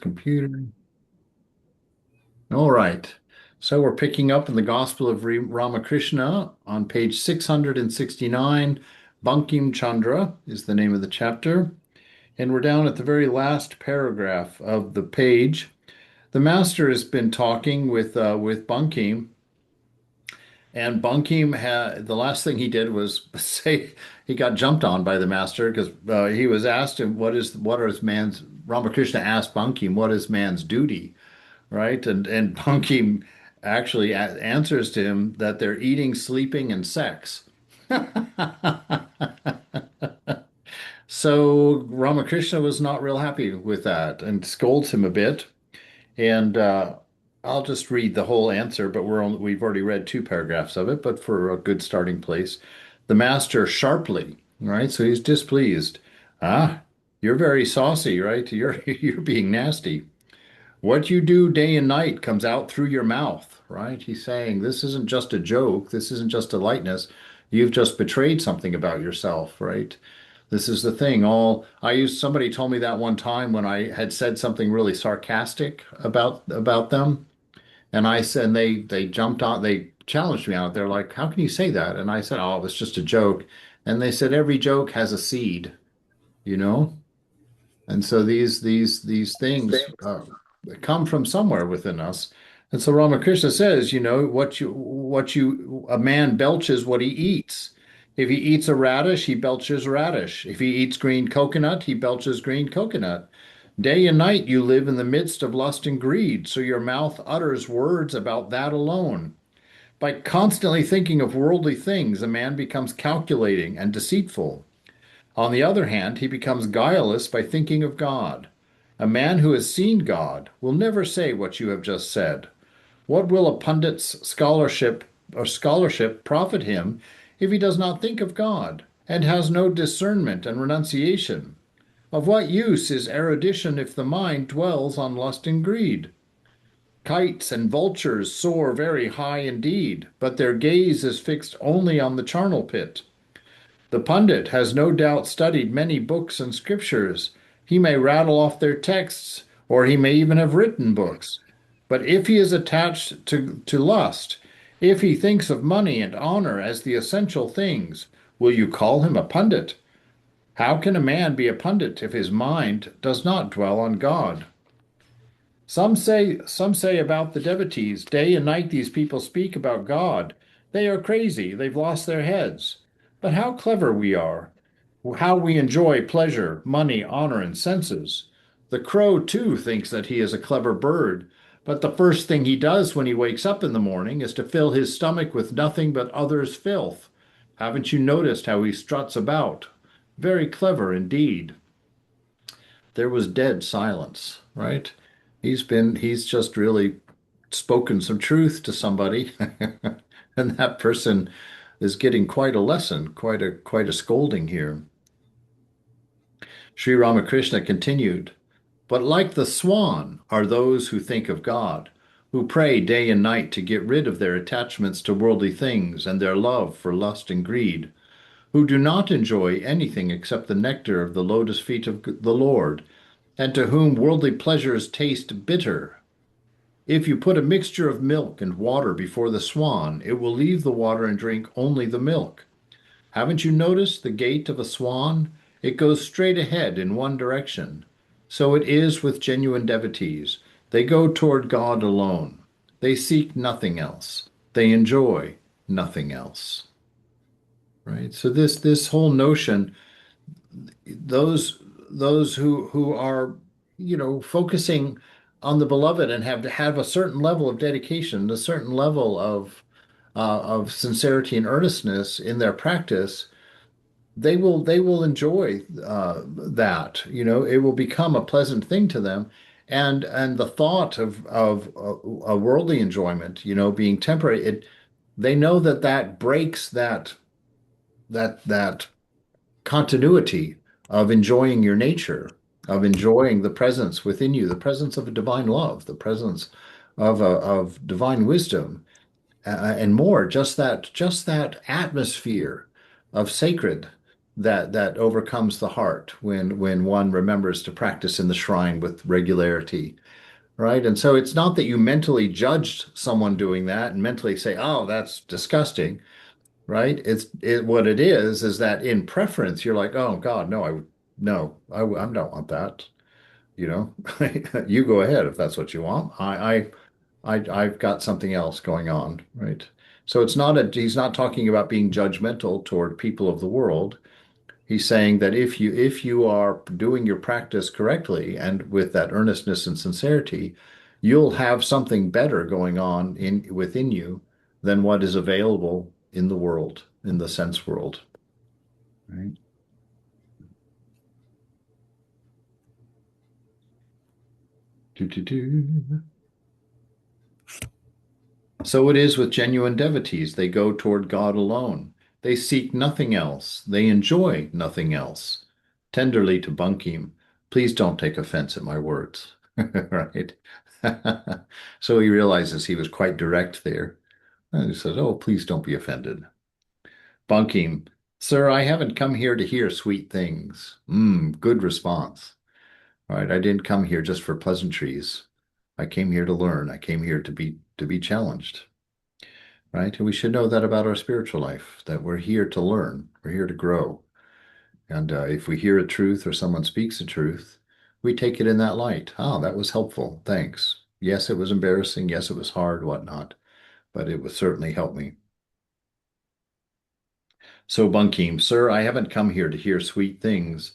Computer. All right. So we're picking up in the Gospel of Ramakrishna on page 669. Bankim Chandra is the name of the chapter. And we're down at the very last paragraph of the page. The master has been talking with Bankim, and Bankim had the last thing he did was say he got jumped on by the master because he was asked him what is man's Ramakrishna asked Bankim what is man's duty, right? And Punky actually answers to him that they're eating, sleeping, and sex. So Ramakrishna was not real happy with that and scolds him a bit. And I'll just read the whole answer, but we've already read two paragraphs of it, but for a good starting place. The master sharply, right? So he's displeased. Ah, you're very saucy, right? You're being nasty. What you do day and night comes out through your mouth, right? He's saying this isn't just a joke. This isn't just a lightness. You've just betrayed something about yourself, right? This is the thing. Somebody told me that one time when I had said something really sarcastic about them. And I said, and they jumped on, they challenged me on it. They're like, how can you say that? And I said, oh, it was just a joke. And they said, every joke has a seed, you know? And so these things come from somewhere within us. And so Ramakrishna says, a man belches what he eats. If he eats a radish, he belches radish. If he eats green coconut, he belches green coconut. Day and night you live in the midst of lust and greed, so your mouth utters words about that alone. By constantly thinking of worldly things, a man becomes calculating and deceitful. On the other hand, he becomes guileless by thinking of God. A man who has seen God will never say what you have just said. What will a pundit's scholarship profit him if he does not think of God and has no discernment and renunciation? Of what use is erudition if the mind dwells on lust and greed? Kites and vultures soar very high indeed, but their gaze is fixed only on the charnel pit. The pundit has no doubt studied many books and scriptures. He may rattle off their texts, or he may even have written books. But if he is attached to lust, if he thinks of money and honor as the essential things, will you call him a pundit? How can a man be a pundit if his mind does not dwell on God? Some say about the devotees, day and night these people speak about God. They are crazy, they've lost their heads. But how clever we are, how we enjoy pleasure, money, honor, and senses. The crow, too, thinks that he is a clever bird, but the first thing he does when he wakes up in the morning is to fill his stomach with nothing but others' filth. Haven't you noticed how he struts about? Very clever indeed. There was dead silence, right? He's just really spoken some truth to somebody, and that person is getting quite a lesson, quite a scolding here. Sri Ramakrishna continued, but like the swan are those who think of God, who pray day and night to get rid of their attachments to worldly things and their love for lust and greed, who do not enjoy anything except the nectar of the lotus feet of the Lord, and to whom worldly pleasures taste bitter. If you put a mixture of milk and water before the swan, it will leave the water and drink only the milk. Haven't you noticed the gait of a swan? It goes straight ahead in one direction. So it is with genuine devotees. They go toward God alone. They seek nothing else. They enjoy nothing else. Right? So this whole notion, those who are, focusing on the beloved and have a certain level of dedication, a certain level of sincerity and earnestness in their practice, they will enjoy that. It will become a pleasant thing to them, and the thought of a worldly enjoyment, being temporary, they know that breaks that continuity of enjoying your nature, of enjoying the presence within you, the presence of a divine love, the presence of divine wisdom, and more. Just that atmosphere of sacred that overcomes the heart when one remembers to practice in the shrine with regularity, right? And so it's not that you mentally judged someone doing that and mentally say, "Oh, that's disgusting," right? What it is that in preference you're like, "Oh God, no, I don't want that." You know, you go ahead if that's what you want. I've got something else going on, right? So he's not talking about being judgmental toward people of the world. He's saying that if you are doing your practice correctly and with that earnestness and sincerity, you'll have something better going on in within you than what is available in the world, in the sense world. Right? Do, do, do. So it is with genuine devotees. They go toward God alone. They seek nothing else. They enjoy nothing else. Tenderly to Bunkim, please don't take offense at my words. Right? So he realizes he was quite direct there. And he says, "Oh, please don't be offended." Bunkim, sir, I haven't come here to hear sweet things. Good response. All right, I didn't come here just for pleasantries. I came here to learn. I came here to be challenged. Right? And we should know that about our spiritual life, that we're here to learn, we're here to grow. And if we hear a truth or someone speaks a truth, we take it in that light. Oh, that was helpful. Thanks. Yes, it was embarrassing. Yes, it was hard, whatnot, but it would certainly help me. So, Bunkim, sir, I haven't come here to hear sweet things.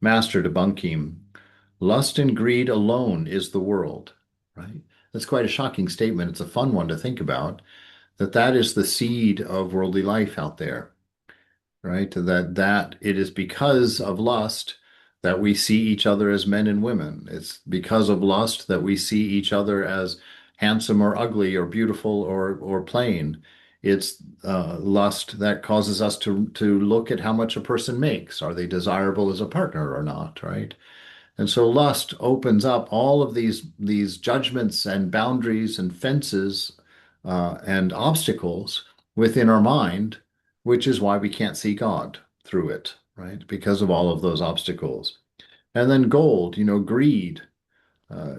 Master to Bunkim, lust and greed alone is the world. Right? That's quite a shocking statement. It's a fun one to think about, that is the seed of worldly life out there, right? That it is because of lust that we see each other as men and women. It's because of lust that we see each other as handsome or ugly or beautiful or plain. It's lust that causes us to look at how much a person makes. Are they desirable as a partner or not, right? And so lust opens up all of these judgments and boundaries and fences and obstacles within our mind, which is why we can't see God through it, right? Because of all of those obstacles. And then gold, greed uh,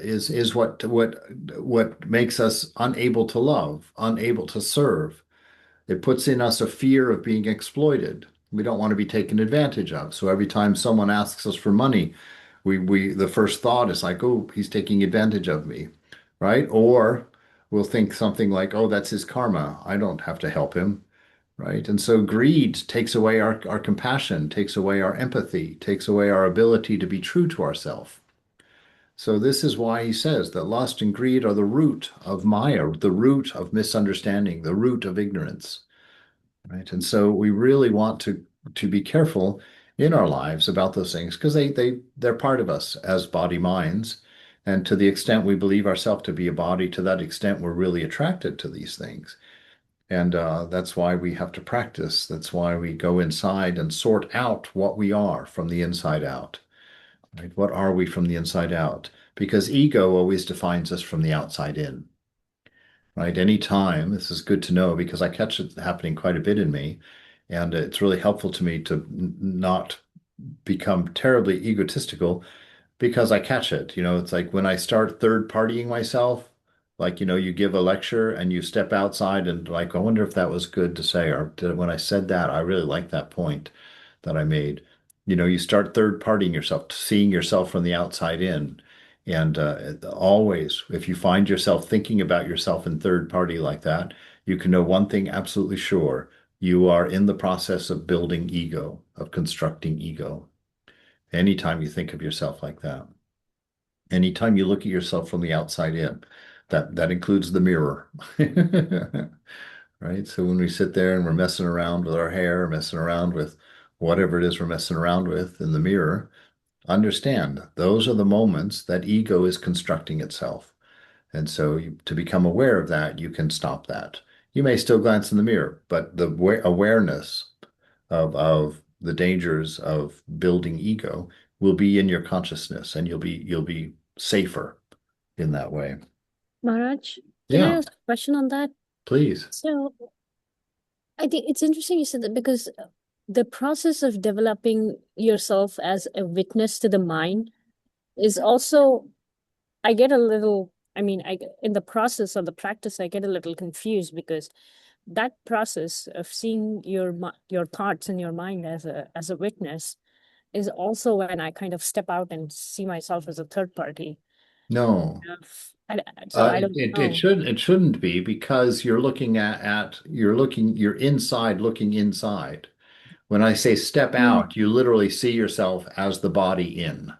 is what makes us unable to love, unable to serve. It puts in us a fear of being exploited. We don't want to be taken advantage of. So every time someone asks us for money, we the first thought is like, oh, he's taking advantage of me, right? Or we'll think something like, oh, that's his karma. I don't have to help him, right? And so greed takes away our compassion, takes away our empathy, takes away our ability to be true to ourselves. So this is why he says that lust and greed are the root of Maya, the root of misunderstanding, the root of ignorance. Right. And so we really want to be careful in our lives about those things because they're part of us as body minds. And to the extent we believe ourselves to be a body, to that extent we're really attracted to these things. And that's why we have to practice. That's why we go inside and sort out what we are from the inside out. Right? What are we from the inside out? Because ego always defines us from the outside in. Right? Anytime, this is good to know because I catch it happening quite a bit in me, and it's really helpful to me to not become terribly egotistical because I catch it. It's like when I start third partying myself, like, you give a lecture and you step outside and like, I wonder if that was good to say, or when I said that, I really like that point that I made. You start third partying yourself, seeing yourself from the outside in. And always, if you find yourself thinking about yourself in third party like that, you can know one thing absolutely sure. You are in the process of building ego, of constructing ego. Anytime you think of yourself like that. Anytime you look at yourself from the outside in, that includes the mirror. Right? So when we sit there and we're messing around with our hair, messing around with whatever it is we're messing around with in the mirror, understand those are the moments that ego is constructing itself. And so to become aware of that, you can stop that. You may still glance in the mirror, but the awareness of the dangers of building ego will be in your consciousness and you'll be safer in that way. Maharaj, can I Yeah, ask a question on that? please. So I think it's interesting you said that because the process of developing yourself as a witness to the mind is also, I get a little, I mean, in the process of the practice, I get a little confused because that process of seeing your thoughts and your mind as a witness is also when I kind of step out and see myself as a third party. No. So I don't know. It shouldn't be because you're looking you're inside looking inside. When I say step Mm. out, you literally see yourself as the body in,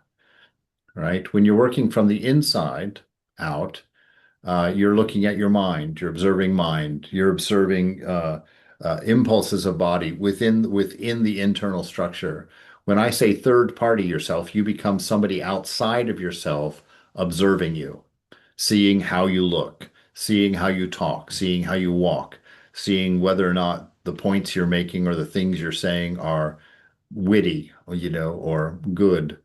right? When you're working from the inside out, you're looking at your mind, you're observing impulses of body within the internal structure. When I say third party yourself, you become somebody outside of yourself observing you, seeing how you look, seeing how you talk, seeing how you walk, seeing whether or not the points you're making or the things you're saying are witty, or good.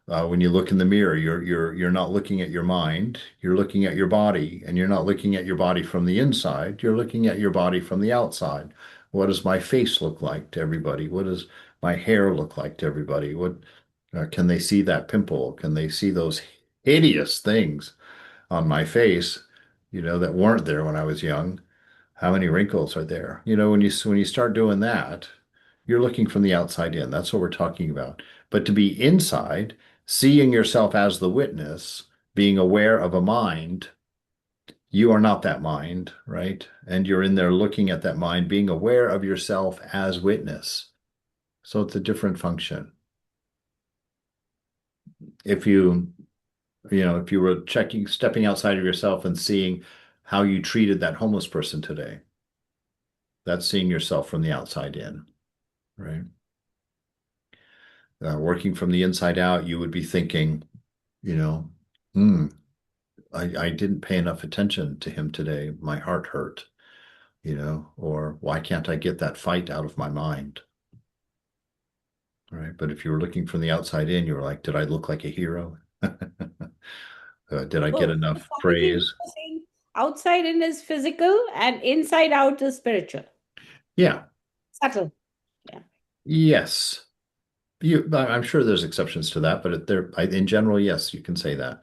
When you look in the mirror, you're not looking at your mind, you're looking at your body, and you're not looking at your body from the inside, you're looking at your body from the outside. What does my face look like to everybody? What does my hair look like to everybody? What can they see that pimple? Can they see those hideous things on my face, that weren't there when I was young? How many wrinkles are there? When you start doing that, you're looking from the outside in. That's what we're talking about. But to be inside, seeing yourself as the witness, being aware of a mind, you are not that mind, right? And you're in there looking at that mind, being aware of yourself as witness. So it's a different function. If if you were stepping outside of yourself and seeing how you treated that homeless person today, that's seeing yourself from the outside in, right? Working from the inside out, you would be thinking, you know, hmm, I didn't pay enough attention to him today. My heart hurt, or why can't I get that fight out of my mind? Right. But if you were looking from the outside in, you were like, did I look like a hero? Did I get Oh, so enough basically praise? you're saying outside in is physical and inside out is spiritual. Yeah. Subtle. Yeah. Yes. I'm sure there's exceptions to that, but in general, yes, you can say that.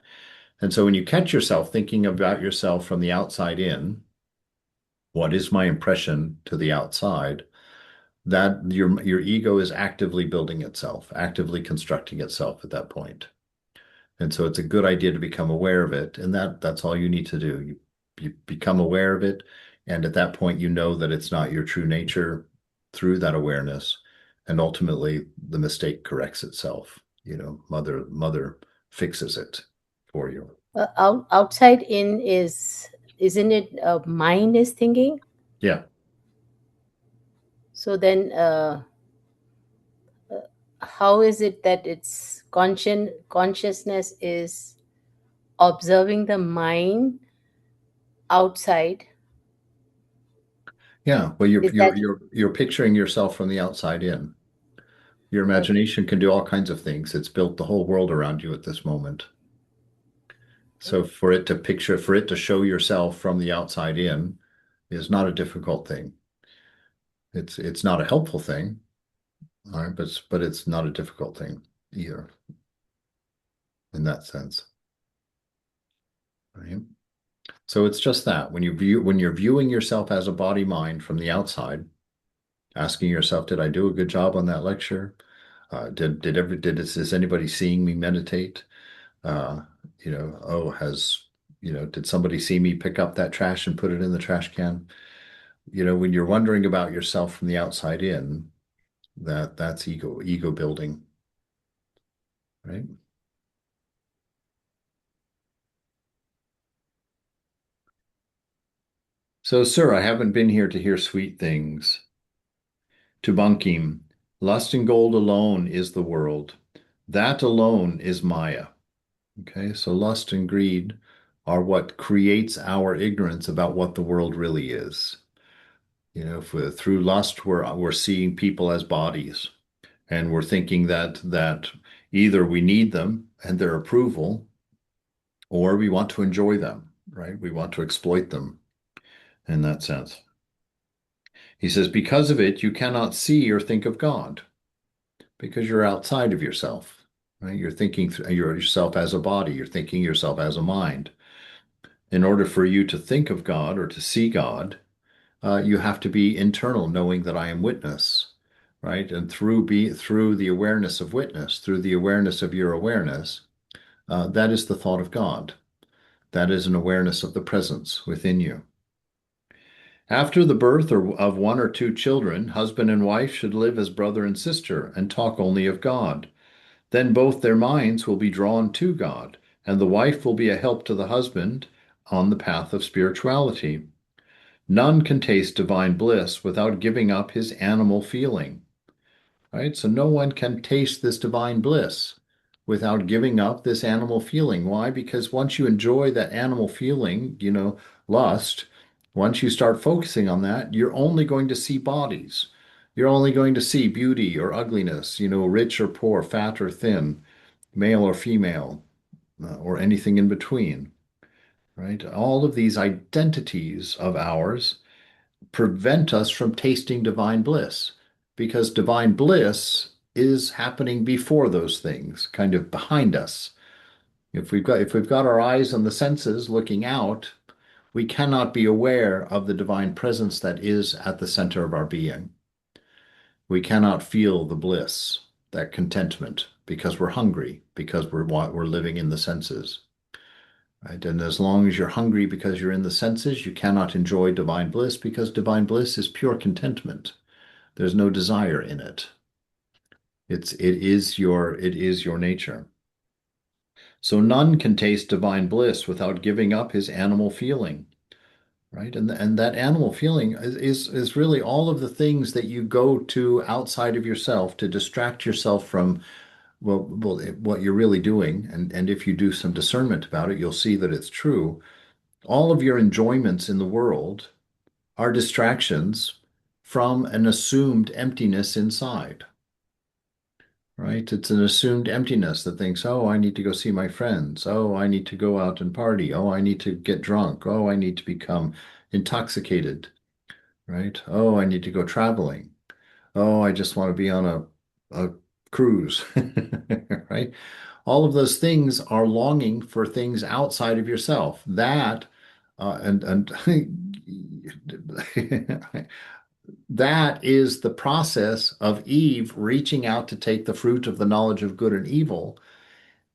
And so when you catch yourself thinking about yourself from the outside in, what is my impression to the outside? That your ego is actively building itself, actively constructing itself at that point. And so it's a good idea to become aware of it. And that's all you need to do. You become aware of it. And at that point, you know that it's not your true nature through that awareness. And ultimately, the mistake corrects itself. Mother fixes it for you. Outside in is, isn't it mind is thinking? Yeah. So then how is it that it's consciousness is observing the mind outside? Yeah. Well, Is that you're picturing yourself from the outside in. Your okay? imagination can do all kinds of things. It's built the whole world around you at this moment. So for it to show yourself from the outside in is not a difficult thing. It's not a helpful thing, all right, but it's not a difficult thing either in that sense, right? So it's just that when you're viewing yourself as a body mind from the outside, asking yourself, did I do a good job on that lecture? Is anybody seeing me meditate? Uh, did somebody see me pick up that trash and put it in the trash can? When you're wondering about yourself from the outside in, that's ego building, right? So, sir, I haven't been here to hear sweet things. To Bankim, lust and gold alone is the world. That alone is Maya. Okay, so lust and greed are what creates our ignorance about what the world really is. Through lust, we're seeing people as bodies, and we're thinking that either we need them and their approval, or we want to enjoy them, right? We want to exploit them in that sense. He says, because of it, you cannot see or think of God because you're outside of yourself, right? You're thinking yourself as a body, you're thinking yourself as a mind. In order for you to think of God or to see God, you have to be internal, knowing that I am witness, right? And through the awareness of witness, through the awareness of your awareness, that is the thought of God. That is an awareness of the presence within you. After the birth of one or two children, husband and wife should live as brother and sister and talk only of God. Then both their minds will be drawn to God, and the wife will be a help to the husband on the path of spirituality. None can taste divine bliss without giving up his animal feeling, right? So no one can taste this divine bliss without giving up this animal feeling. Why? Because once you enjoy that animal feeling, lust, once you start focusing on that, you're only going to see bodies. You're only going to see beauty or ugliness, rich or poor, fat or thin, male or female, or anything in between, right? All of these identities of ours prevent us from tasting divine bliss because divine bliss is happening before those things, kind of behind us. If we've got our eyes on the senses looking out, we cannot be aware of the divine presence that is at the center of our being. We cannot feel the bliss, that contentment, because we're hungry, because we're living in the senses. Right? And as long as you're hungry because you're in the senses, you cannot enjoy divine bliss because divine bliss is pure contentment. There's no desire in it. It is your nature. So none can taste divine bliss without giving up his animal feeling, right? And that animal feeling is really all of the things that you go to outside of yourself to distract yourself from what you're really doing. And if you do some discernment about it, you'll see that it's true. All of your enjoyments in the world are distractions from an assumed emptiness inside, right? It's an assumed emptiness that thinks, oh, I need to go see my friends. Oh, I need to go out and party. Oh, I need to get drunk. Oh, I need to become intoxicated, right? Oh, I need to go traveling. Oh, I just want to be on a cruise, right? All of those things are longing for things outside of yourself. And that is the process of Eve reaching out to take the fruit of the knowledge of good and evil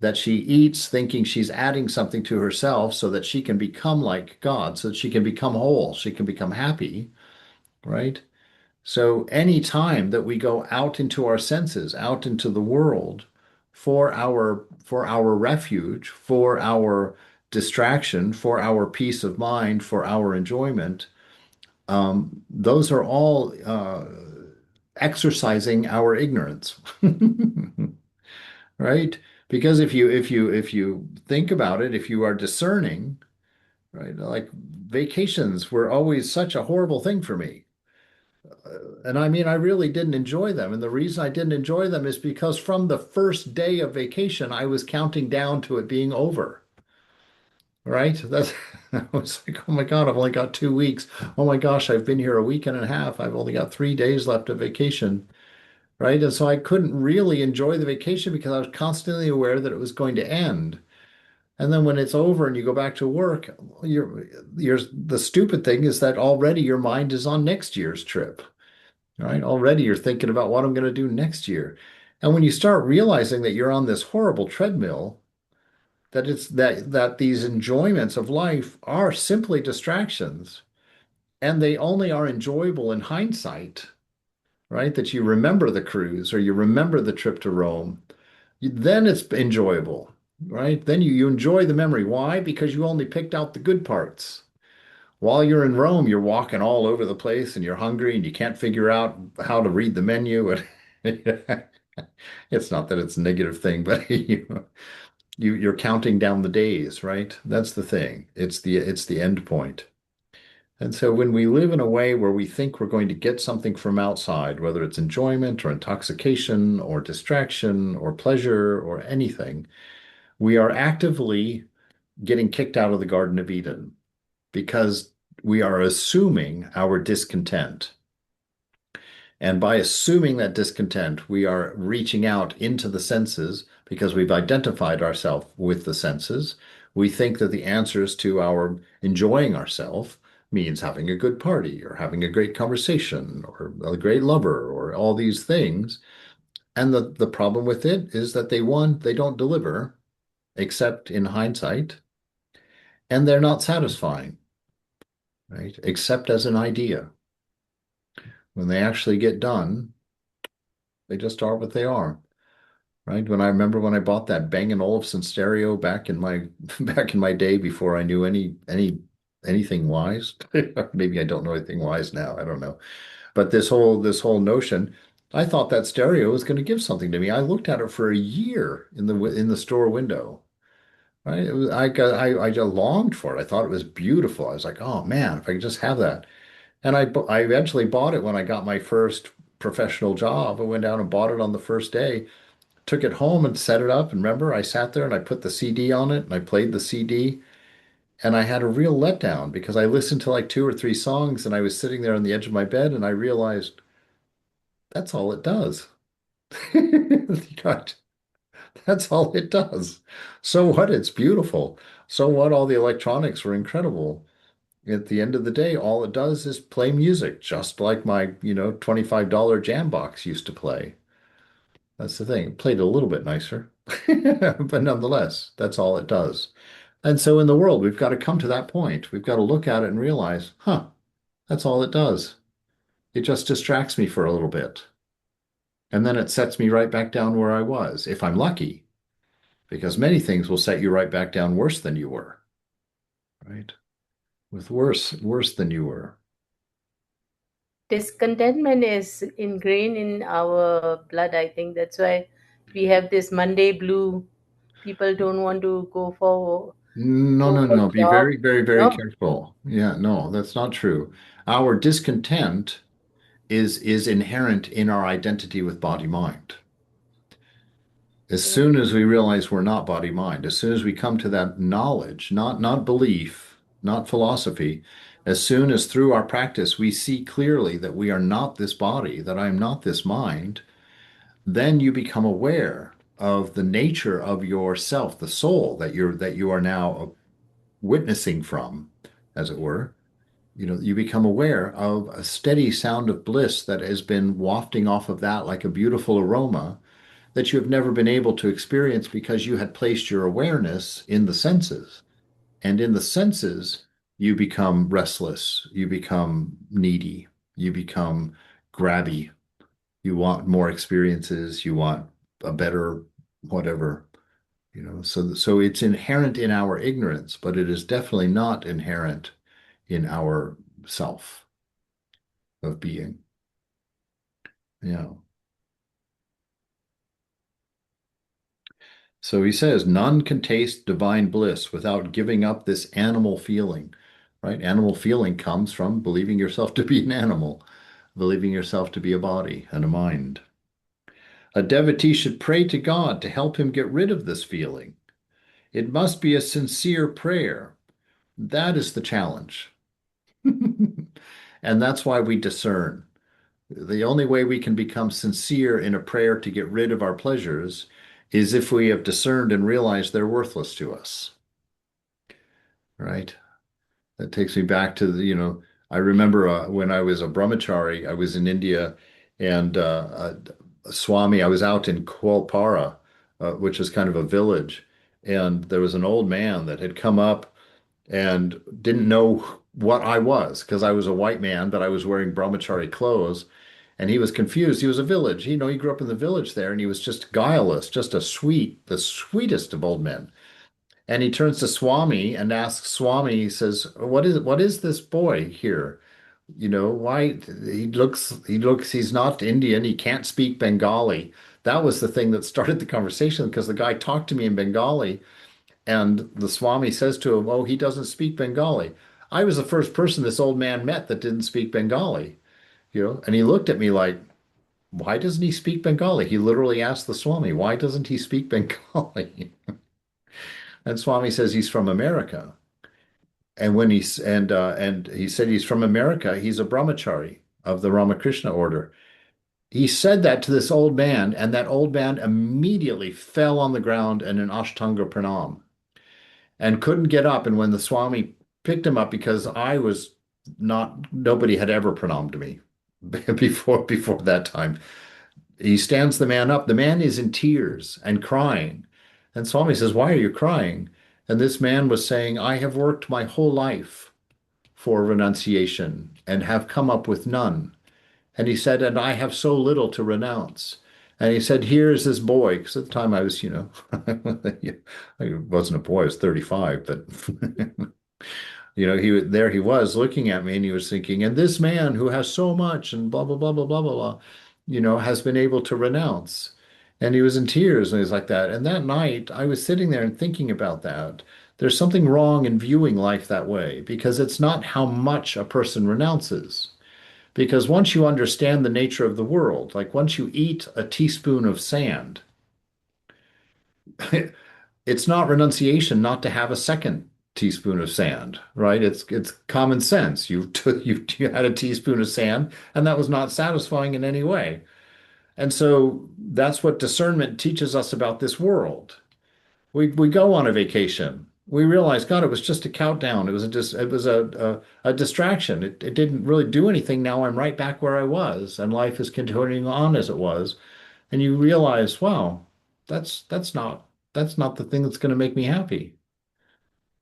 that she eats, thinking she's adding something to herself so that she can become like God, so that she can become whole, she can become happy, right? So any time that we go out into our senses, out into the world for our refuge, for our distraction, for our peace of mind, for our enjoyment, those are all exercising our ignorance, right? Because if you think about it, if you are discerning, right, like vacations were always such a horrible thing for me. And I mean, I really didn't enjoy them. And the reason I didn't enjoy them is because from the first day of vacation, I was counting down to it being over. Right? I was like, oh my God, I've only got 2 weeks. Oh my gosh, I've been here a week and a half. I've only got 3 days left of vacation. Right? And so I couldn't really enjoy the vacation because I was constantly aware that it was going to end. And then when it's over and you go back to work, the stupid thing is that already your mind is on next year's trip. Right? Already you're thinking about what I'm going to do next year. And when you start realizing that you're on this horrible treadmill, that these enjoyments of life are simply distractions, and they only are enjoyable in hindsight, right? That you remember the cruise or you remember the trip to Rome, then it's enjoyable, right? Then you enjoy the memory. Why? Because you only picked out the good parts. While you're in Rome, you're walking all over the place and you're hungry and you can't figure out how to read the menu. It's not that it's a negative thing, but you're counting down the days, right? That's the thing. It's the end point. And so when we live in a way where we think we're going to get something from outside, whether it's enjoyment or intoxication or distraction or pleasure or anything, we are actively getting kicked out of the Garden of Eden because we are assuming our discontent. And by assuming that discontent, we are reaching out into the senses because we've identified ourselves with the senses. We think that the answers to our enjoying ourselves means having a good party or having a great conversation or a great lover or all these things. And the problem with it is that they don't deliver, except in hindsight, and they're not satisfying, right? Except as an idea. When they actually get done, they just are what they are. Right? When I remember when I bought that Bang& Olufsen stereo back in my back in my day before I knew anything wise. Maybe I don't know anything wise now. I don't know. But this whole notion, I thought that stereo was going to give something to me. I looked at it for a year in the store window. Right? I just longed for it. I thought it was beautiful. I was like, oh man, if I could just have that. And I eventually bought it when I got my first professional job. I went down and bought it on the first day, took it home and set it up. And remember, I sat there and I put the CD on it and I played the CD. And I had a real letdown because I listened to like two or three songs and I was sitting there on the edge of my bed and I realized that's all it does. God, that's all it does. So what? It's beautiful. So what? All the electronics were incredible. At the end of the day, all it does is play music, just like my, $25 jam box used to play. That's the thing. It played a little bit nicer, but nonetheless, that's all it does. And so in the world, we've got to come to that point. We've got to look at it and realize, huh, that's all it does. It just distracts me for a little bit. And then it sets me right back down where I was, if I'm lucky, because many things will set you right back down worse than you were, right? With worse than you were. Discontentment is ingrained in our blood. I think that's why we have this Monday blue. People don't want to No, go no, for no. Be job. very, very, very No, careful. Yeah, no, that's not true. Our discontent is inherent in our identity with body mind. As soon as we realize we're not body mind, as soon as we come to that knowledge, not belief, not philosophy, as soon as through our practice we see clearly that we are not this body, that I am not this mind, then you become aware of the nature of yourself, the soul that you are now witnessing from, as it were. You become aware of a steady sound of bliss that has been wafting off of that like a beautiful aroma that you have never been able to experience because you had placed your awareness in the senses. And in the senses, you become restless, you become needy, you become grabby, you want more experiences, you want a better whatever. So it's inherent in our ignorance, but it is definitely not inherent in our self of being. Yeah. So he says, none can taste divine bliss without giving up this animal feeling, right? Animal feeling comes from believing yourself to be an animal, believing yourself to be a body and a mind. A devotee should pray to God to help him get rid of this feeling. It must be a sincere prayer. That is the challenge. And that's why we discern. The only way we can become sincere in a prayer to get rid of our pleasures is if we have discerned and realized they're worthless to us, right? That takes me back to I remember when I was a brahmachari, I was in India and a Swami, I was out in Kualpara, which is kind of a village, and there was an old man that had come up and didn't know what I was because I was a white man, but I was wearing brahmachari clothes. And he was confused. He was a village. He grew up in the village there, and he was just guileless, just the sweetest of old men. And he turns to Swami and asks Swami, he says, what is this boy here? Why he's not Indian, he can't speak Bengali. That was the thing that started the conversation because the guy talked to me in Bengali, and the Swami says to him, oh, he doesn't speak Bengali. I was the first person this old man met that didn't speak Bengali, and he looked at me like, why doesn't he speak Bengali? He literally asked the Swami, why doesn't he speak Bengali? And Swami says he's from America. And he said he's from America. He's a brahmachari of the Ramakrishna order. He said that to this old man, and that old man immediately fell on the ground in an Ashtanga pranam and couldn't get up. And when the Swami picked him up, because I was not, nobody had ever pranamed me before that time. He stands the man up. The man is in tears and crying. And Swami says, "Why are you crying?" And this man was saying, "I have worked my whole life for renunciation and have come up with none." And he said, "And I have so little to renounce." And he said, "Here is this boy," because at the time I was, I wasn't a boy, I was 35, but he was looking at me and he was thinking, and this man who has so much and blah, blah, blah, blah, blah, blah, blah, has been able to renounce. And he was in tears and he was like that. And that night I was sitting there and thinking about that. There's something wrong in viewing life that way because it's not how much a person renounces. Because once you understand the nature of the world, like once you eat a teaspoon of sand, it's not renunciation not to have a second teaspoon of sand, right? It's common sense. You had a teaspoon of sand, and that was not satisfying in any way. And so that's what discernment teaches us about this world. We go on a vacation. We realize, God, it was just a countdown. It was a distraction. It didn't really do anything. Now I'm right back where I was, and life is continuing on as it was. And you realize, wow, that's not the thing that's going to make me happy,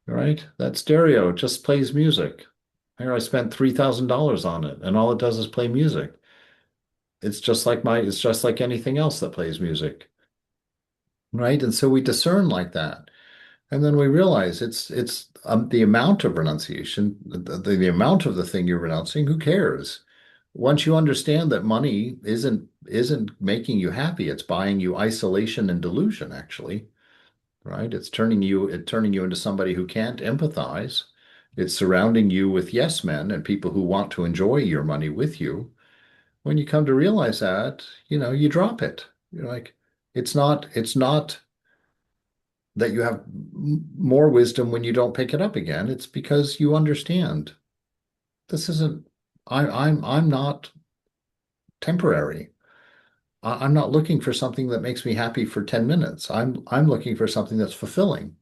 right? That stereo just plays music. Here I spent $3,000 on it, and all it does is play music. It's just like anything else that plays music, right? And so we discern like that. And then we realize it's the amount of renunciation, the amount of the thing you're renouncing, who cares? Once you understand that money isn't making you happy, it's buying you isolation and delusion, actually, right? It's turning you into somebody who can't empathize. It's surrounding you with yes men and people who want to enjoy your money with you. When you come to realize that, you drop it. You're like, it's not that you have more wisdom when you don't pick it up again. It's because you understand this isn't, I'm not temporary. I'm not looking for something that makes me happy for 10 minutes. I'm looking for something that's fulfilling,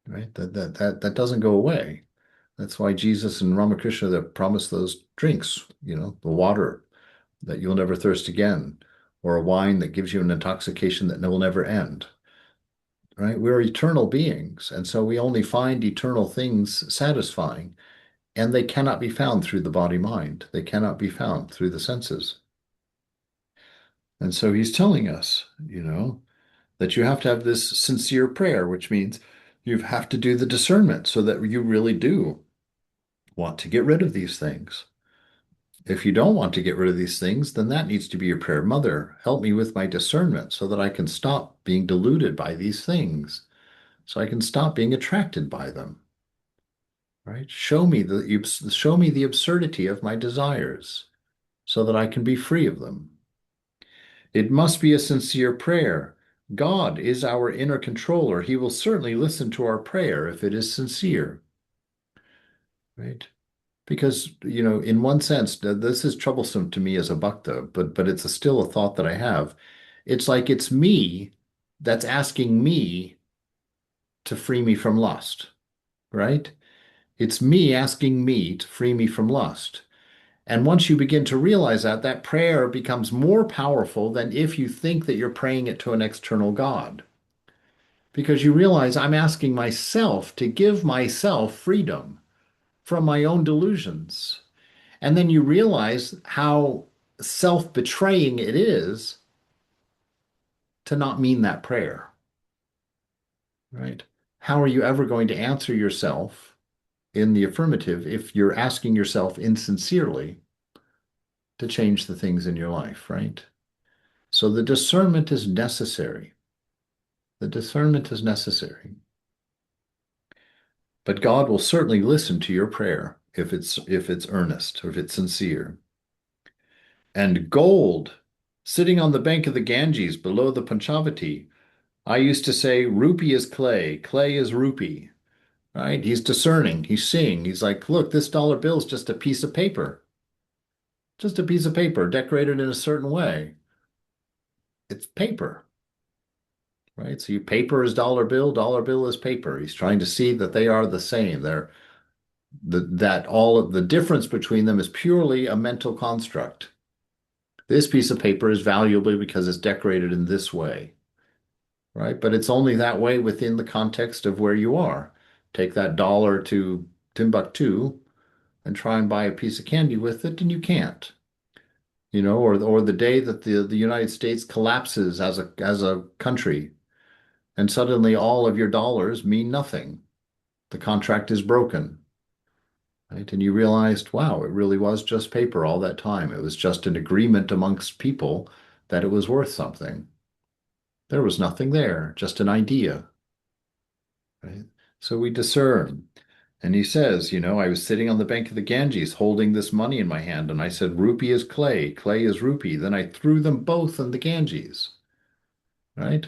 right? That doesn't go away. That's why Jesus and Ramakrishna that promised those drinks, the water that you'll never thirst again, or a wine that gives you an intoxication that will never end. Right? We're eternal beings, and so we only find eternal things satisfying, and they cannot be found through the body mind. They cannot be found through the senses. And so he's telling us, that you have to have this sincere prayer, which means you have to do the discernment so that you really do want to get rid of these things. If you don't want to get rid of these things, then that needs to be your prayer. Mother, help me with my discernment so that I can stop being deluded by these things, so I can stop being attracted by them. Right? Show me the absurdity of my desires so that I can be free of them. It must be a sincere prayer. God is our inner controller. He will certainly listen to our prayer if it is sincere. Right? Because, in one sense, this is troublesome to me as a bhakta, but it's still a thought that I have. It's like it's me that's asking me to free me from lust, right? It's me asking me to free me from lust. And once you begin to realize that, that prayer becomes more powerful than if you think that you're praying it to an external God. Because you realize I'm asking myself to give myself freedom from my own delusions. And then you realize how self-betraying it is to not mean that prayer, right? How are you ever going to answer yourself in the affirmative if you're asking yourself insincerely to change the things in your life, right? So the discernment is necessary. The discernment is necessary. But God will certainly listen to your prayer if it's earnest or if it's sincere. And gold sitting on the bank of the Ganges below the Panchavati. I used to say rupee is clay, clay is rupee, right? He's discerning, he's seeing. He's like, look, this dollar bill is just a piece of paper. just a piece of paper decorated in a certain way. It's paper, right? So you paper is dollar bill is paper. He's trying to see that they are the same. That all of the difference between them is purely a mental construct. This piece of paper is valuable because it's decorated in this way, right? But it's only that way within the context of where you are. Take that dollar to Timbuktu and try and buy a piece of candy with it, and you can't. Or the day that the United States collapses as a country, and suddenly all of your dollars mean nothing. The contract is broken, right? And you realized, wow, it really was just paper all that time. It was just an agreement amongst people that it was worth something. There was nothing there, just an idea, right? So we discern. And he says, I was sitting on the bank of the Ganges holding this money in my hand, and I said, rupee is clay, clay is rupee. Then I threw them both in the Ganges, right?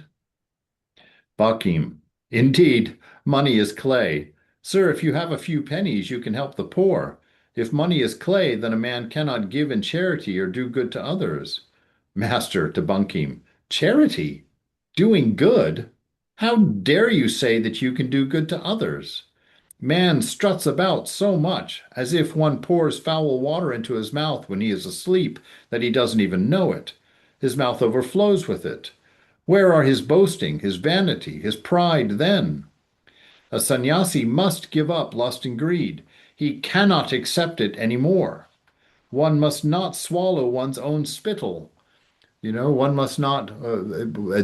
Bakim, indeed, money is clay. Sir, if you have a few pennies, you can help the poor. If money is clay, then a man cannot give in charity or do good to others. Master to Bunkim, charity? Doing good? How dare you say that you can do good to others? Man struts about so much, as if one pours foul water into his mouth when he is asleep, that he doesn't even know it. His mouth overflows with it. Where are his boasting, his vanity, his pride then? A sannyasi must give up lust and greed. He cannot accept it any more. One must not swallow one's own spittle. One must not.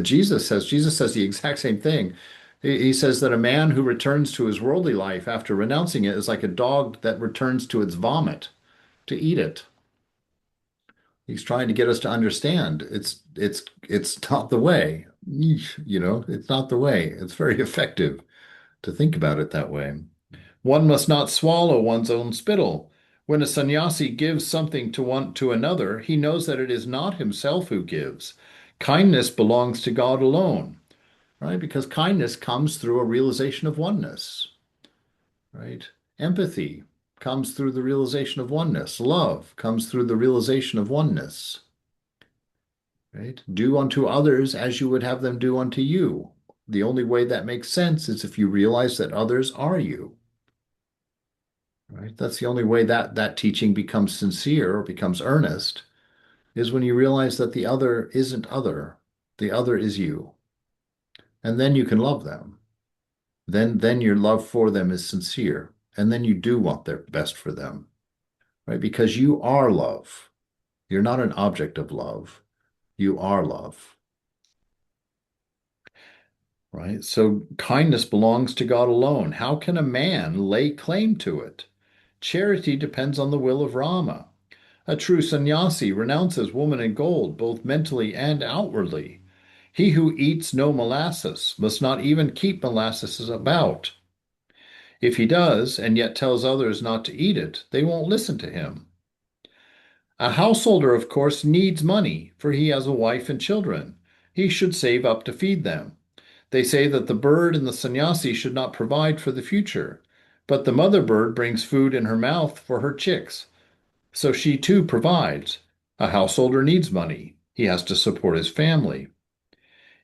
Jesus says the exact same thing. He says that a man who returns to his worldly life after renouncing it is like a dog that returns to its vomit to eat it. He's trying to get us to understand it's not the way. It's not the way. It's very effective to think about it that way. One must not swallow one's own spittle. When a sannyasi gives something to another, he knows that it is not himself who gives. Kindness belongs to God alone, right? Because kindness comes through a realization of oneness, right? Empathy comes through the realization of oneness. Love comes through the realization of oneness, right? Do unto others as you would have them do unto you. The only way that makes sense is if you realize that others are you, right? That's the only way that teaching becomes sincere or becomes earnest, is when you realize that the other isn't other, the other is you. And then you can love them. Then your love for them is sincere. And then you do want their best for them, right? Because you are love. You're not an object of love. You are love, right? So kindness belongs to God alone. How can a man lay claim to it? Charity depends on the will of Rama. A true sannyasi renounces woman and gold, both mentally and outwardly. He who eats no molasses must not even keep molasses about. If he does, and yet tells others not to eat it, they won't listen to him. A householder, of course, needs money, for he has a wife and children. He should save up to feed them. They say that the bird and the sannyasi should not provide for the future, but the mother bird brings food in her mouth for her chicks, so she too provides. A householder needs money. He has to support his family.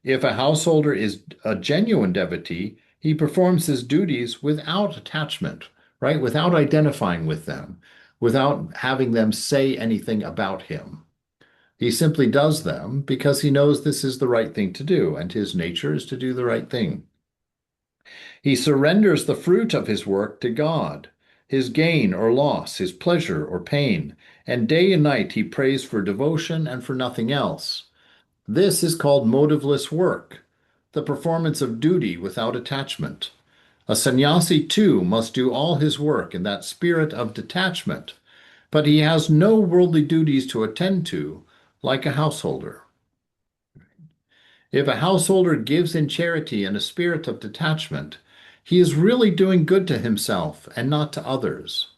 If a householder is a genuine devotee, he performs his duties without attachment, right? Without identifying with them, without having them say anything about him. He simply does them because he knows this is the right thing to do, and his nature is to do the right thing. He surrenders the fruit of his work to God, his gain or loss, his pleasure or pain, and day and night he prays for devotion and for nothing else. This is called motiveless work, the performance of duty without attachment. A sannyasi, too, must do all his work in that spirit of detachment, but he has no worldly duties to attend to, like a householder. If a householder gives in charity in a spirit of detachment, he is really doing good to himself and not to others.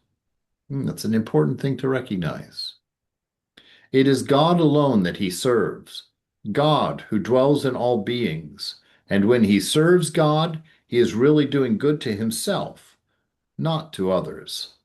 That's an important thing to recognize. It is God alone that he serves, God who dwells in all beings. And when he serves God, he is really doing good to himself, not to others.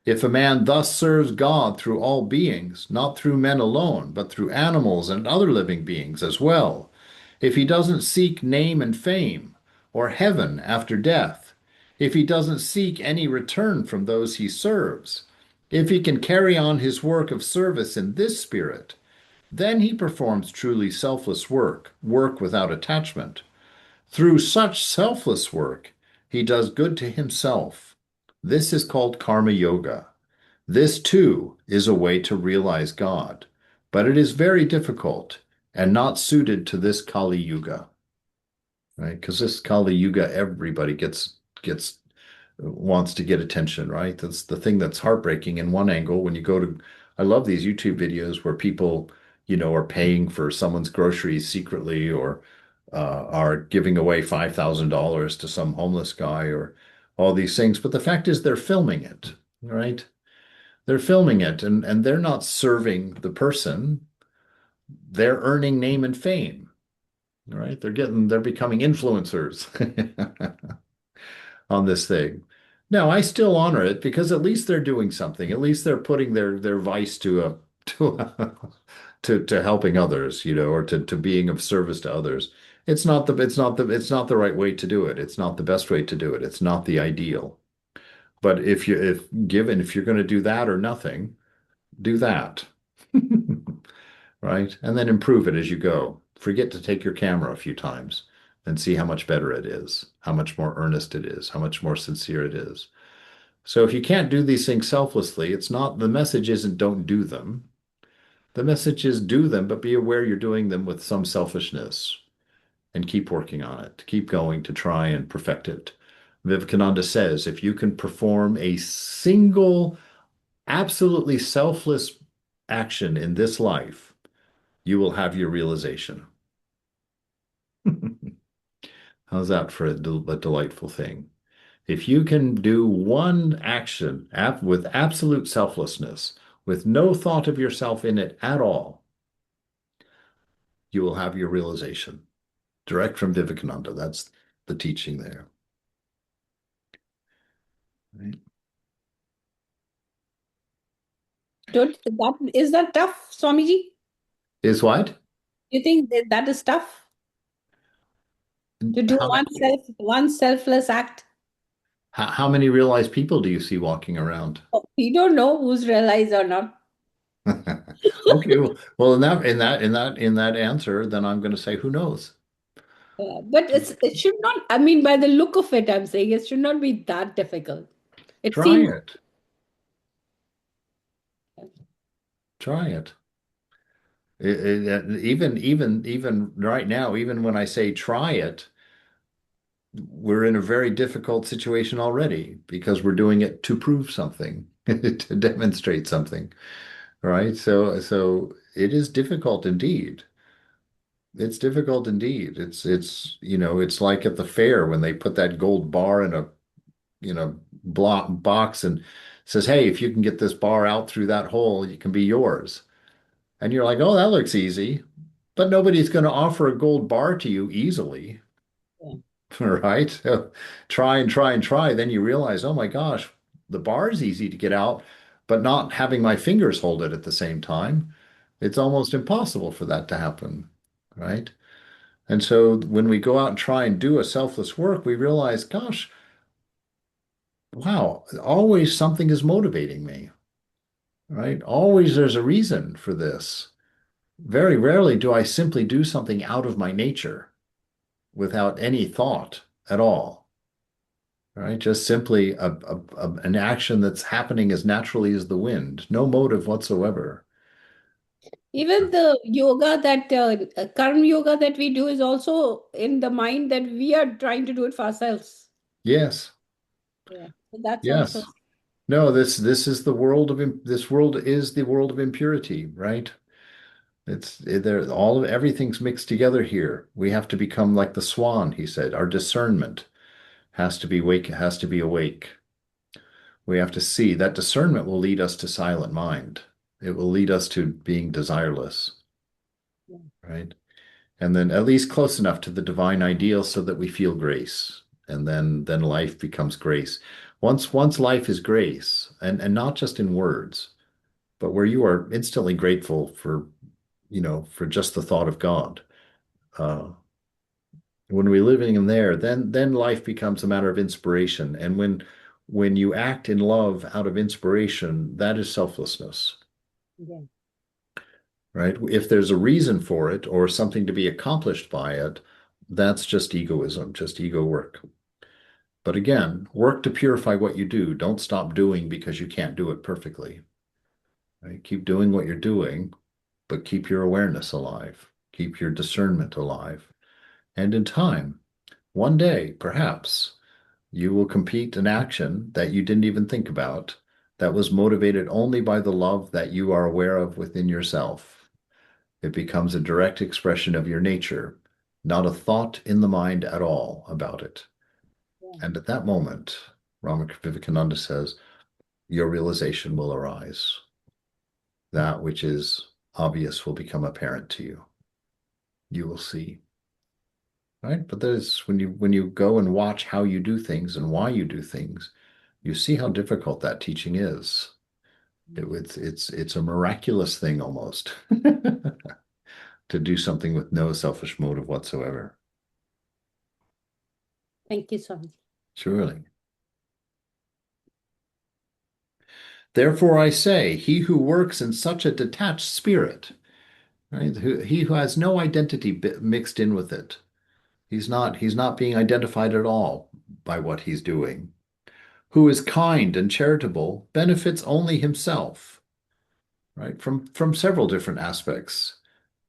If a man thus serves God through all beings, not through men alone, but through animals and other living beings as well, if he doesn't seek name and fame, or heaven after death, if he doesn't seek any return from those he serves, if he can carry on his work of service in this spirit, then he performs truly selfless work, work without attachment. Through such selfless work, he does good to himself. This is called karma yoga. This too is a way to realize God, but it is very difficult and not suited to this Kali Yuga, right? Because this Kali Yuga, everybody gets wants to get attention, right? That's the thing that's heartbreaking in one angle. When you go to, I love these YouTube videos where people, are paying for someone's groceries secretly or are giving away $5,000 to some homeless guy or all these things. But the fact is, they're filming it, right? They're filming it and they're not serving the person. They're earning name and fame, right? They're becoming influencers on this thing. Now, I still honor it because at least they're doing something. At least they're putting their vice to a to a, to helping others, or to being of service to others. It's not the right way to do it. It's not the best way to do it. It's not the ideal. But if you're going to do that or nothing, do that. Right? And then improve it as you go. Forget to take your camera a few times and see how much better it is, how much more earnest it is, how much more sincere it is. So if you can't do these things selflessly, the message isn't don't do them. The message is do them, but be aware you're doing them with some selfishness and keep working on it. Keep going to try and perfect it. Vivekananda says if you can perform a single, absolutely selfless action in this life, you will have your realization. How's that for a delightful thing? If you can do one action with absolute selflessness, with no thought of yourself in it at all, you will have your realization. Direct from Vivekananda. That's the teaching there. Right? Is that tough, Swamiji? Is what? You think that is tough to do How, ma- one selfless act? how many realized people do you see walking around? Oh, we don't know who's realized or not. Okay, well, in that answer, then I'm going to say, who knows? But it should not, I mean, by the look of it, I'm saying it should not be that difficult. It Try seems it. Try it. Even right now, even when I say try it, we're in a very difficult situation already because we're doing it to prove something, to demonstrate something, right? So it is difficult indeed. It's difficult indeed. It's like at the fair when they put that gold bar in a block box and says, "Hey, if you can get this bar out through that hole, it can be yours." And you're like, "Oh, that looks easy." But nobody's going to offer a gold bar to you easily. yeah. Right? So try and try and try. Then you realize, oh my gosh, the bar is easy to get out, but not having my fingers hold it at the same time, it's almost impossible for that to happen. Right? And so when we go out and try and do a selfless work, we realize, gosh, wow, always something is motivating me. Right? Always there's a reason for this. Very rarely do I simply do something out of my nature without any thought at all. Right? Just simply an action that's happening as naturally as the wind, no motive whatsoever. Even the yoga karma yoga that we do is also in the mind that we are trying to do it for ourselves. Yes, Yeah. So that's also, yes. No, this is the world this world is the world of impurity, right? There all of everything's mixed together here. We have to become like the swan, he said. Our discernment has to be awake. We have to see that discernment will lead us to silent mind. It will lead us to being desireless, yeah. right? And then at least close enough to the divine ideal so that we feel grace. And then life becomes grace. Once life is grace, and not just in words, but where you are instantly grateful for, for just the thought of God. Uh, when we're living in there, then life becomes a matter of inspiration. And when you act in love out of inspiration, that is selflessness, Yeah. right? If there's a reason for it or something to be accomplished by it, that's just egoism, just ego work. But again, work to purify what you do. Don't stop doing because you can't do it perfectly. Right? Keep doing what you're doing, but keep your awareness alive. Keep your discernment alive. And in time, one day, perhaps, you will compete an action that you didn't even think about, that was motivated only by the love that you are aware of within yourself. It becomes a direct expression of your nature, not a thought in the mind at all about it. Yeah. And at that moment, Ramakrishna Vivekananda says, your realization will arise. That which is obvious will become apparent to you. You will see. Right? But there's when you go and watch how you do things and why you do things, you see how difficult that teaching is. It's a miraculous thing almost to do something with no selfish motive whatsoever. Thank you, Swami. Surely. Therefore I say, he who works in such a detached spirit, right? He who has no identity mixed in with it. He's not being identified at all by what he's doing. Who is kind and charitable benefits only himself, right? From several different aspects,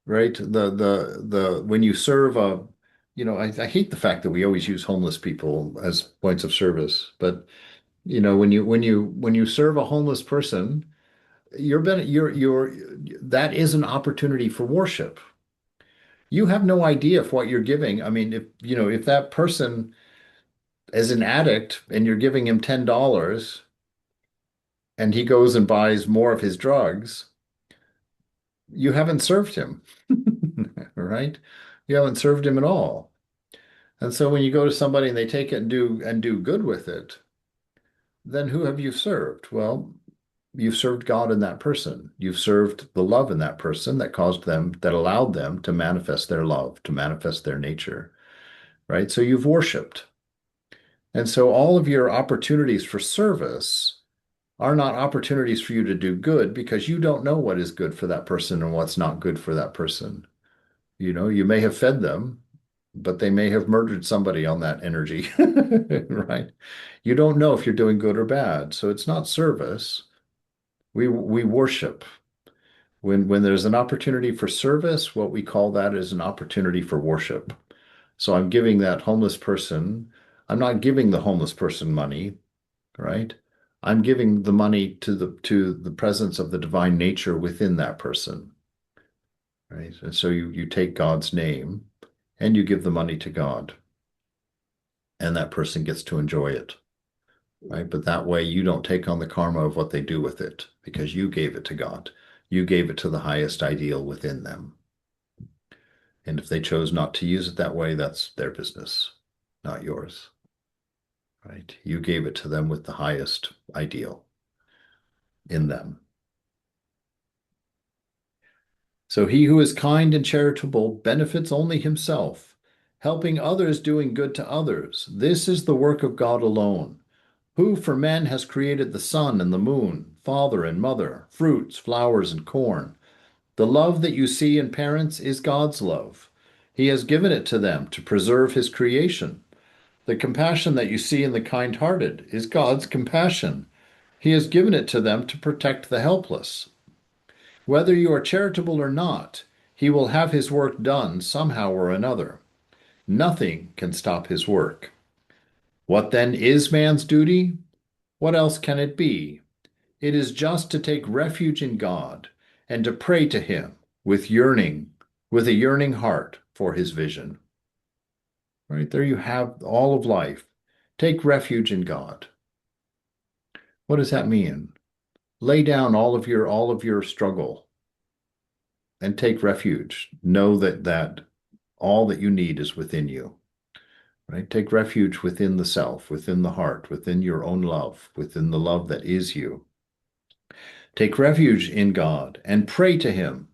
right? The when you serve I hate the fact that we always use homeless people as points of service, but when you serve a homeless person, you're that is an opportunity for worship. You have no idea if what you're giving, I mean, if that person is an addict and you're giving him $10 and he goes and buys more of his drugs, you haven't served him, right? You haven't served him at all. And so when you go to somebody and they take it and do good with it, then who have you served? Well, you've served God in that person. You've served the love in that person that allowed them to manifest their love, to manifest their nature, right? So you've worshiped. And so all of your opportunities for service are not opportunities for you to do good because you don't know what is good for that person and what's not good for that person. You may have fed them, but they may have murdered somebody on that energy, right? You don't know if you're doing good or bad. So it's not service. We worship. When there's an opportunity for service, what we call that is an opportunity for worship. So I'm giving that homeless person, I'm not giving the homeless person money, right? I'm giving the money to the presence of the divine nature within that person, right? And so you take God's name and you give the money to God, and that person gets to enjoy it, right? But that way you don't take on the karma of what they do with it because you gave it to God. You gave it to the highest ideal within them. And if they chose not to use it that way, that's their business, not yours, right? You gave it to them with the highest ideal in them. So he who is kind and charitable benefits only himself, helping others, doing good to others. This is the work of God alone, who for men has created the sun and the moon, father and mother, fruits, flowers, and corn. The love that you see in parents is God's love. He has given it to them to preserve his creation. The compassion that you see in the kind-hearted is God's compassion. He has given it to them to protect the helpless. Whether you are charitable or not, he will have his work done somehow or another. Nothing can stop his work. What then is man's duty? What else can it be? It is just to take refuge in God and to pray to him with a yearning heart for his vision. Right there you have all of life. Take refuge in God. What does that mean? Lay down all of your struggle and take refuge. Know that all that you need is within you. right? Take refuge within the self, within the heart, within your own love, within the love that is you. Take refuge in God and pray to Him,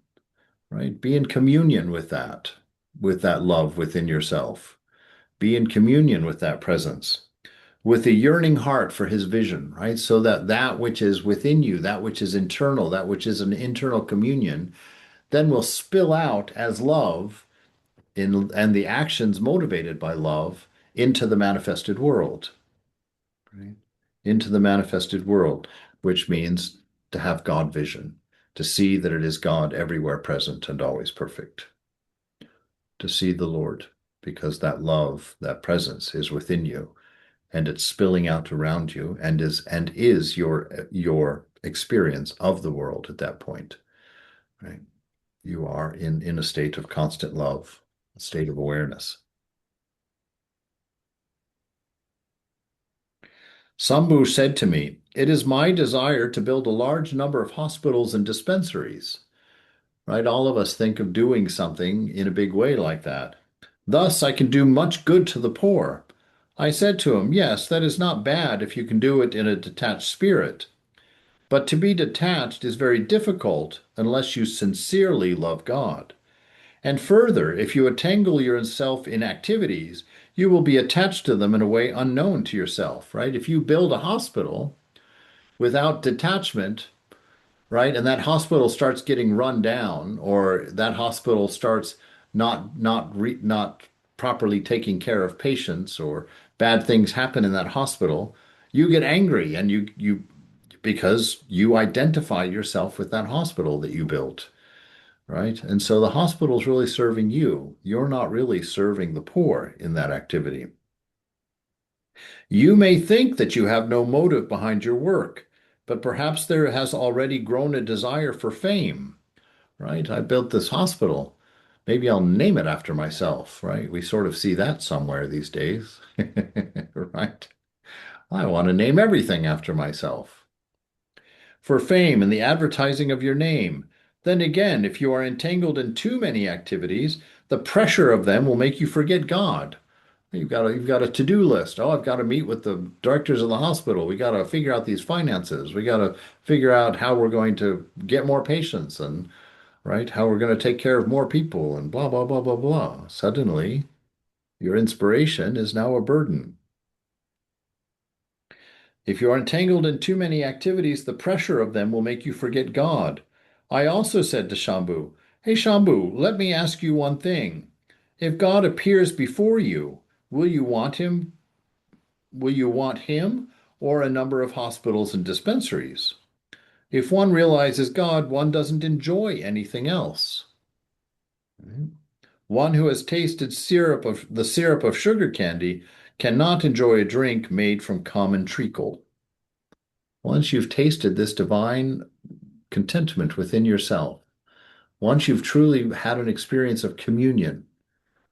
right? Be in communion with that love within yourself. Be in communion with that presence, with a yearning heart for His vision, right? So that that which is within you, that which is internal, that which is an internal communion, then will spill out as love and the actions motivated by love into the manifested world, right? Into the manifested world, which means to have God vision, to see that it is God everywhere present and always perfect, to see the Lord, because that love, that presence is within you and it's spilling out around you and is your experience of the world at that point, right? You are in a state of constant love, a state of awareness. Sambhu said to me, "It is my desire to build a large number of hospitals and dispensaries." Right? All of us think of doing something in a big way like that. "Thus, I can do much good to the poor." I said to him, "Yes, that is not bad if you can do it in a detached spirit. But to be detached is very difficult unless you sincerely love God. And further, if you entangle yourself in activities, you will be attached to them in a way unknown to yourself, right? If you build a hospital without detachment, right, and that hospital starts getting run down, or that hospital starts not properly taking care of patients, or bad things happen in that hospital, you get angry and you because you identify yourself with that hospital that you built, right? And so the hospital's really serving you. You're not really serving the poor in that activity. You may think that you have no motive behind your work, but perhaps there has already grown a desire for fame, right? I built this hospital. Maybe I'll name it after myself, right? We sort of see that somewhere these days, right? I want to name everything after myself. For fame and the advertising of your name. Then again, if you are entangled in too many activities, the pressure of them will make you forget God. You've got a to-do list. Oh, I've got to meet with the directors of the hospital. We got to figure out these finances. We got to figure out how we're going to get more patients and right, how we're going to take care of more people and blah blah blah blah blah. Suddenly, your inspiration is now a burden. If you are entangled in too many activities, the pressure of them will make you forget God. I also said to Shambhu, "Hey Shambhu, let me ask you one thing. If God appears before you, will you want him? Will you want him or a number of hospitals and dispensaries? If one realizes God, one doesn't enjoy anything else. Right? One who has tasted the syrup of sugar candy cannot enjoy a drink made from common treacle. Once you've tasted this divine contentment within yourself, once you've truly had an experience of communion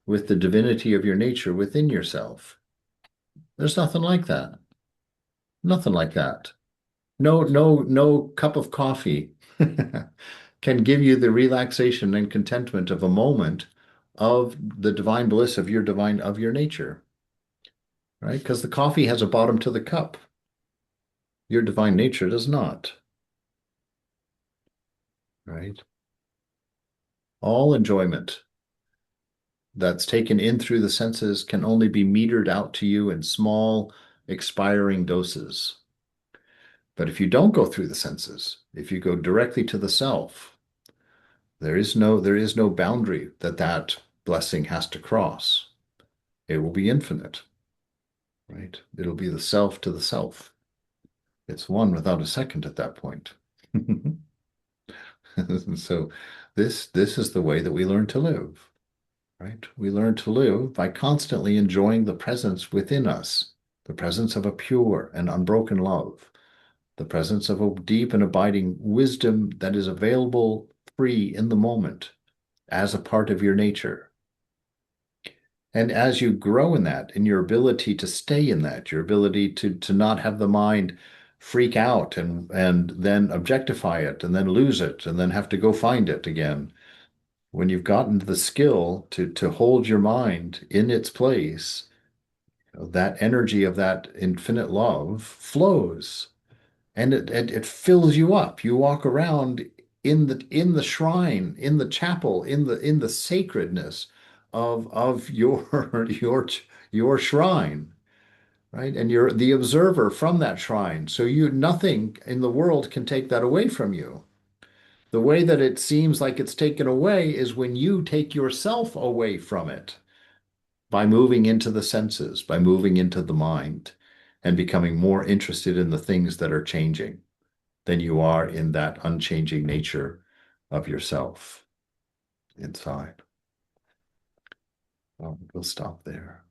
with the divinity of your nature within yourself, there's nothing like that. Nothing like that. No cup of coffee can give you the relaxation and contentment of a moment of the divine bliss of your nature, right? Because the coffee has a bottom to the cup. Your divine nature does not, right? All enjoyment that's taken in through the senses can only be metered out to you in small, expiring doses. But if you don't go through the senses, if you go directly to the self, there is no boundary that blessing has to cross. It will be infinite, right? It'll be the self to the self. It's one without a second at that point. So this is the way that we learn to live, right? We learn to live by constantly enjoying the presence within us, the presence of a pure and unbroken love, the presence of a deep and abiding wisdom that is available free in the moment as a part of your nature. And as you grow in that, in your ability to stay in that, your ability to not have the mind freak out and then objectify it and then lose it and then have to go find it again. When you've gotten the skill to hold your mind in its place that energy of that infinite love flows, and it fills you up. You walk around in the shrine, in the chapel, in the sacredness of your your shrine, right? And you're the observer from that shrine. So you nothing in the world can take that away from you. The way that it seems like it's taken away is when you take yourself away from it by moving into the senses, by moving into the mind, and becoming more interested in the things that are changing than you are in that unchanging nature of yourself inside. Well, we'll stop there.